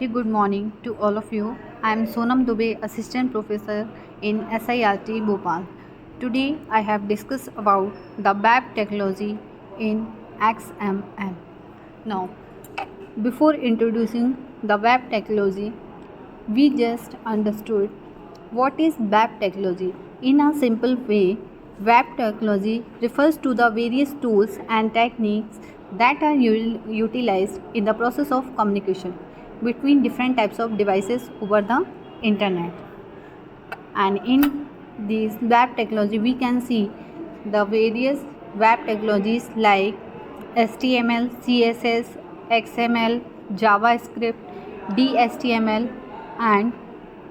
Good morning to all of you. I am Sonam Dubey, Assistant Professor in SIRT Bhopal. Today I have discussed about the BAP technology in XML. Now, before introducing the BAP technology, we just understood what is BAP technology. In a simple way, BAP technology refers to the various tools and techniques that are utilized in the process of communication between different types of devices over the internet. And in this BAP technology, we can see the various BAP technologies like HTML, CSS, XML, JavaScript, DHTML, and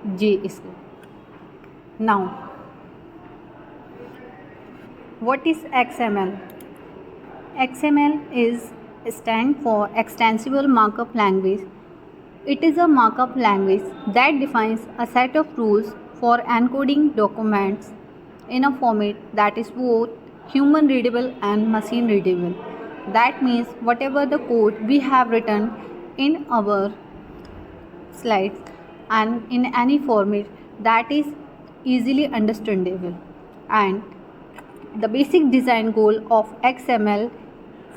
JScript. Now, what is XML? XML is stand for Extensible Markup Language. It is a markup language that defines a set of rules for encoding documents in a format that is both human readable and machine readable. That means whatever the code we have written in our slides and in any format that is easily understandable. And the basic design goal of XML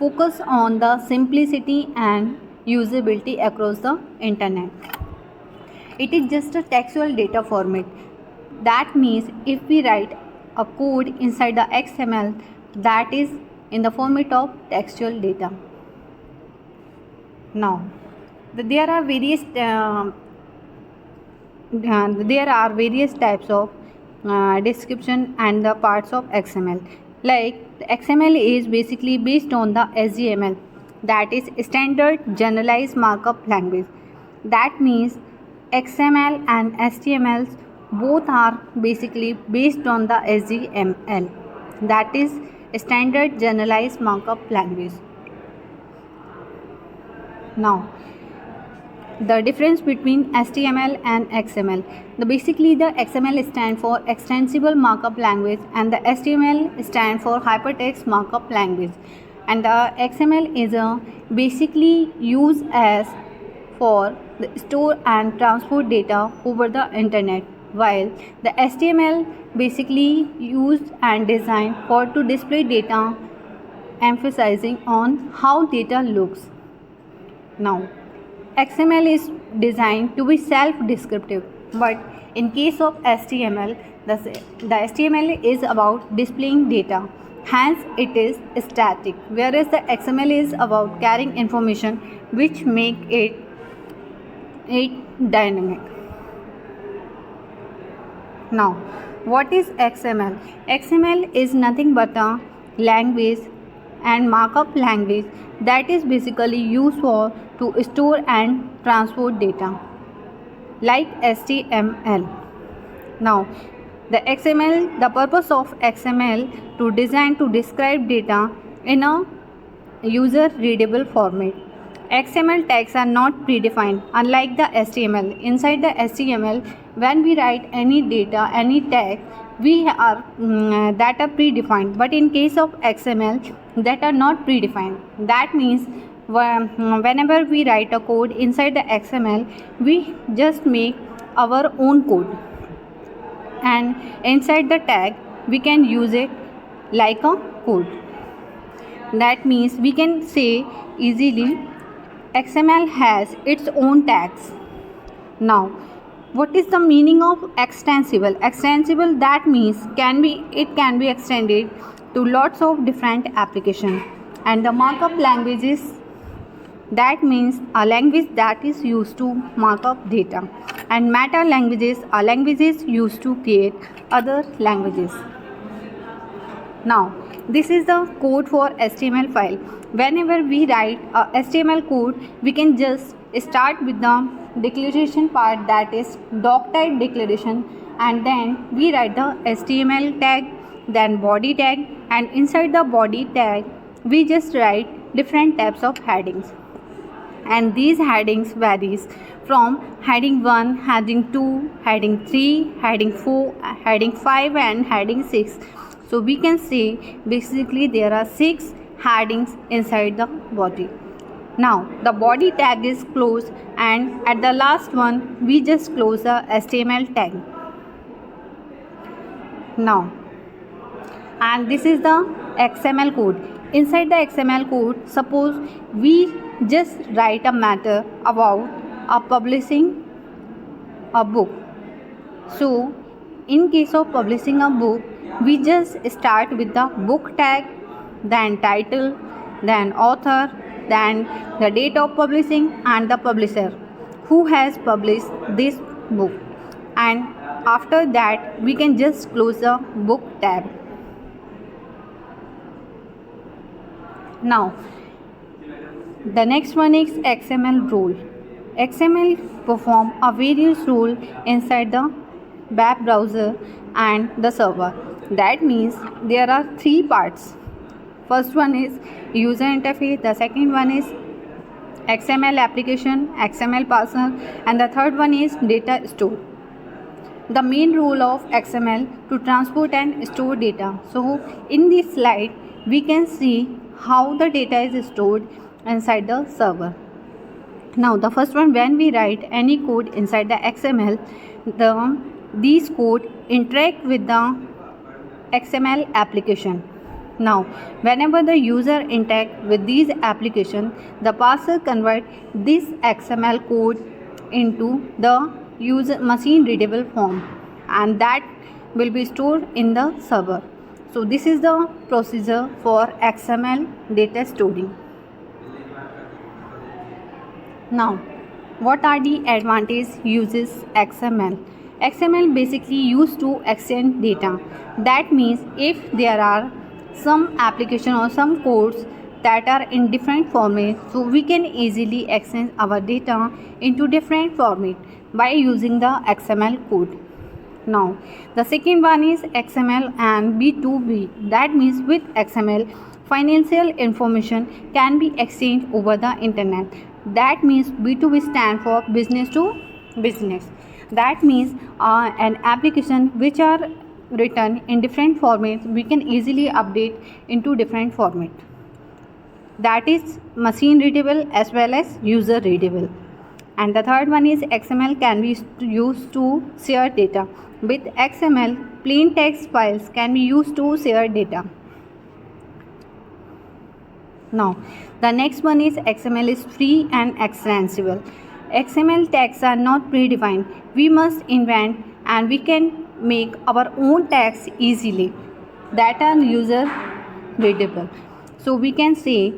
focus on the simplicity and usability across the internet. It is just a textual data format. That means if we write a code inside the XML, that is in the format of textual data. Now, there are various types of description and the parts of XML. Like the XML is basically based on the SGML, that is Standard Generalized Markup Language. That means XML and HTML both are basically based on the SGML, that is Standard Generalized Markup Language. Now, the difference between HTML and XML. Basically the XML stands for Extensible Markup Language and the HTML stands for Hypertext Markup Language. And the XML is basically used as for the store and transport data over the internet, while the HTML basically used and designed for to display data, emphasizing on how data looks. Now, XML is designed to be self-descriptive, but in case of HTML, the HTML is about displaying data, hence it is static, whereas the XML is about carrying information which make it dynamic. Now, what is XML? XML is nothing but a language and markup language that is basically used for to store and transport data like HTML. Now, the purpose of XML to design to describe data in a user readable format. XML tags are not predefined unlike the HTML. Inside the HTML, when we write any data, any tag, we are that are predefined, but in case of XML that are not predefined. That means whenever we write a code inside the XML, we just make our own code, and inside the tag we can use it like a code. That means we can say easily XML has its own tags. Now, what is the meaning of extensible? Extensible, that means it can be extended to lots of different applications. And the markup languages, that means a language that is used to mark up data. And meta languages are languages used to create other languages. Now, this is the code for HTML file. Whenever we write a HTML code, we can just start with the declaration part, that is doc type declaration, and then we write the HTML tag, then body tag, and inside the body tag we just write different types of headings. And these headings varies from heading 1, heading 2, heading 3, heading 4, heading 5 and heading 6. So we can say basically there are 6 headings inside the body. Now the body tag is closed, and at the last one we just close the HTML tag. Now, and this is the XML code. Inside the XML code, suppose we just write a matter about publishing a book. So in case of publishing a book, we just start with the book tag, then title, then author, then the date of publishing and the publisher who has published this book, and after that we can just close the book tab. Now the next one is XML role. XML perform a various role inside the web browser and the server. That means there are three parts. First one is user interface, the second one is XML application, XML parser, and the third one is data store. The main role of XML to transport and store data. So in this slide we can see how the data is stored inside the server. Now the first one, when we write any code inside the XML, these code interact with the XML application. Now whenever the user interact with these application, the parser convert this XML code into the user machine readable form, and that will be stored in the server. So this is the procedure for XML data storing. Now, what are the advantages uses XML? XML basically used to extend data. That means if there are some application or some codes that are in different formats, so we can easily extend our data into different format by using the XML code. Now the second one is XML and B2B. That means with XML, financial information can be exchanged over the internet. That means B2B stand for business to business. That means an application which are written in different formats, we can easily update into different format. That is machine readable as well as user readable. And the third one is XML can be used to share data. With XML, plain text files can be used to share data. Now, the next one is XML is free and extensible. XML tags are not predefined. We must invent and we can make our own tags easily that are user readable. So we can say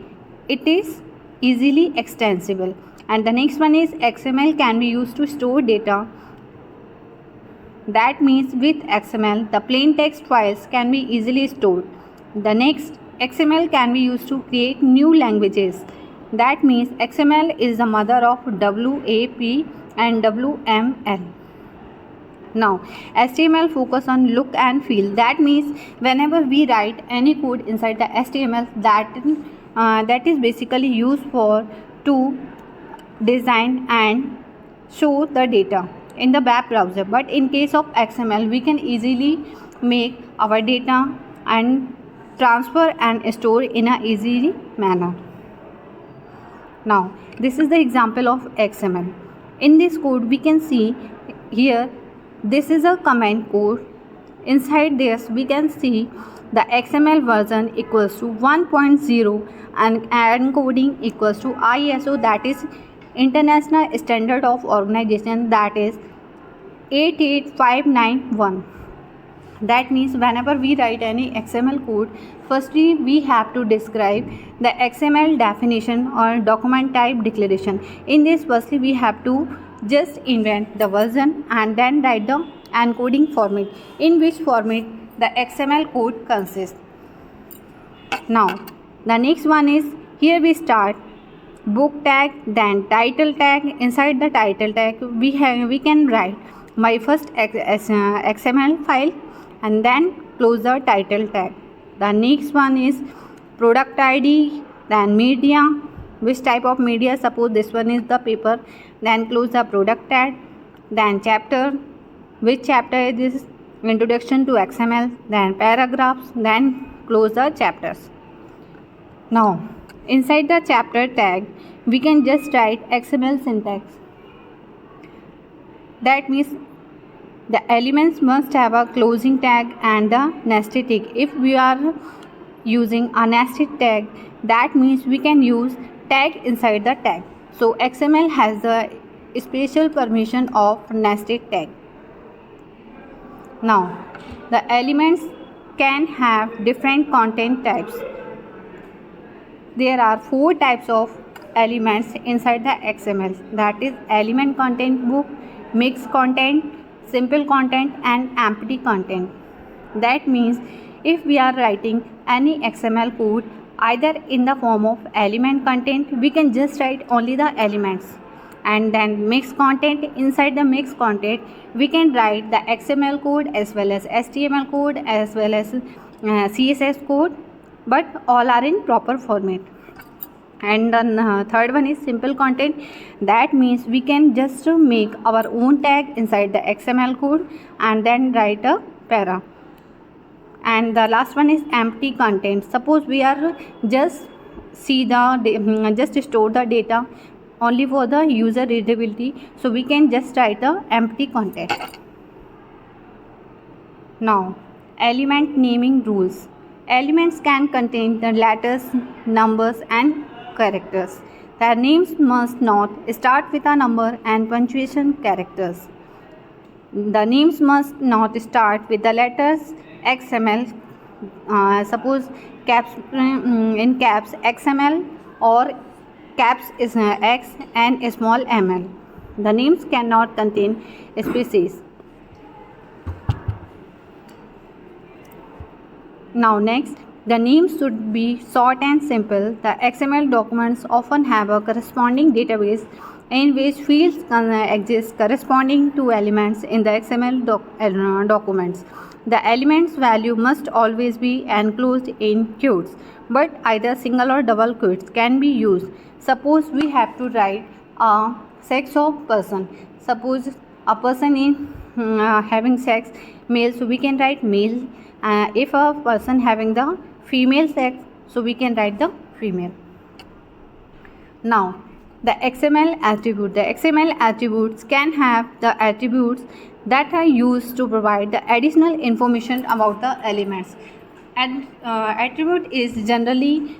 it is easily extensible. And the next one is XML can be used to store data. That means with XML, the plain text files can be easily stored. The next, XML can be used to create new languages. That means XML is the mother of WAP and WML. Now, HTML focus on look and feel. That means whenever we write any code inside the HTML, that is basically used for to design and show the data in the web browser. But in case of XML, we can easily make our data and transfer and store in a easy manner. Now this is the example of XML. In this code we can see here, this is a command code. Inside this we can see the XML version equals to 1.0 and encoding equals to ISO, that is International Standard of Organization, that is 88591. That means whenever we write any XML code, firstly we have to describe the XML definition or document type declaration. In this, firstly we have to just invent the version and then write the encoding format, in which format the XML code consists. Now the next one is, here we start book tag, then title tag. Inside the title tag we can write my first XML file and then close the title tag. The next one is product ID, then media, which type of media, suppose this one is the paper, then close the product tag. Then chapter, which chapter is this, introduction to XML, then paragraphs, then close the chapters. Now Inside the chapter tag, we can just write XML syntax. That means the elements must have a closing tag and the nested tag. If we are using a nested tag, that means we can use tag inside the tag. So XML has the special permission of nested tag. Now, the elements can have different content types. There are 4 types of elements inside the XML, that is element content book, mixed content, simple content and empty content. That means if we are writing any XML code either in the form of element content, we can just write only the elements, and then mixed content. Inside the mixed content we can write the XML code as well as HTML code as well as CSS code, but all are in proper format. And the third one is simple content. That means we can just make our own tag inside the XML code and then write a para. And the last one is empty content. Suppose we are just store the data only for the user readability, so we can just write the empty content. Now, element naming rules. Elements can contain the letters, numbers and characters. Their names must not start with a number and punctuation characters. The names must not start with the letters XML. Suppose caps in caps XML or caps is X and small ml. The names cannot contain spaces. Now next, the names should be short and simple. The XML documents often have a corresponding database in which fields exist corresponding to elements in the XML documents. The element's value must always be enclosed in quotes, but either single or double quotes can be used. Suppose we have to write a sex of person. Suppose a person is having sex male, so we can write male. If a person having the female sex, so we can write the female. Now, the XML attribute. The XML attributes can have the attributes that are used to provide the additional information about the elements. And attribute is generally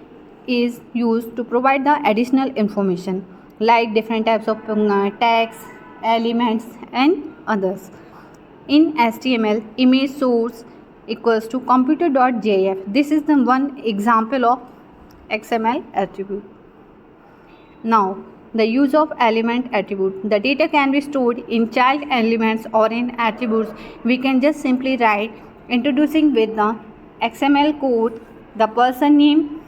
used to provide the additional information like different types of tags, elements and others. In HTML, image source equals to computer.gif. This is the one example of XML attribute. Now, the use of element attribute. The data can be stored in child elements or in attributes. We can just simply write introducing with the XML code the person name,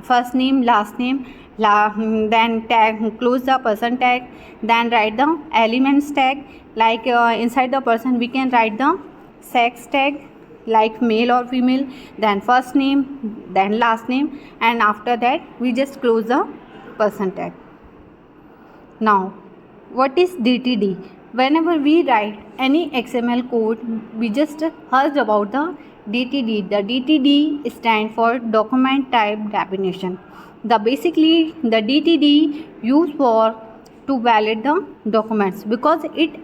first name, last name, then tag, close the person tag, then write the elements tag. Like inside the person we can write the sex tag like male or female, then first name, then last name, and after that we just close the person tag. Now, what is DTD? Whenever we write any XML code, we just heard about the DTD. The DTD stands for document type definition. The DTD used for to validate the documents because it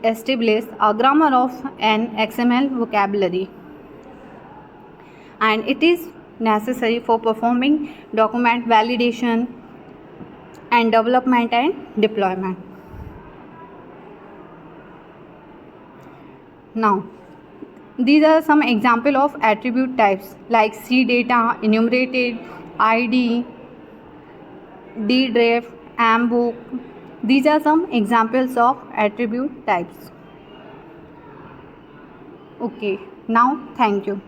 establishes a grammar of an XML vocabulary, and it is necessary for performing document validation and development and deployment. Now, these are some example of attribute types like CData, enumerated, ID, DREF, AMBOK. These are some examples of attribute types. Okay, now thank you.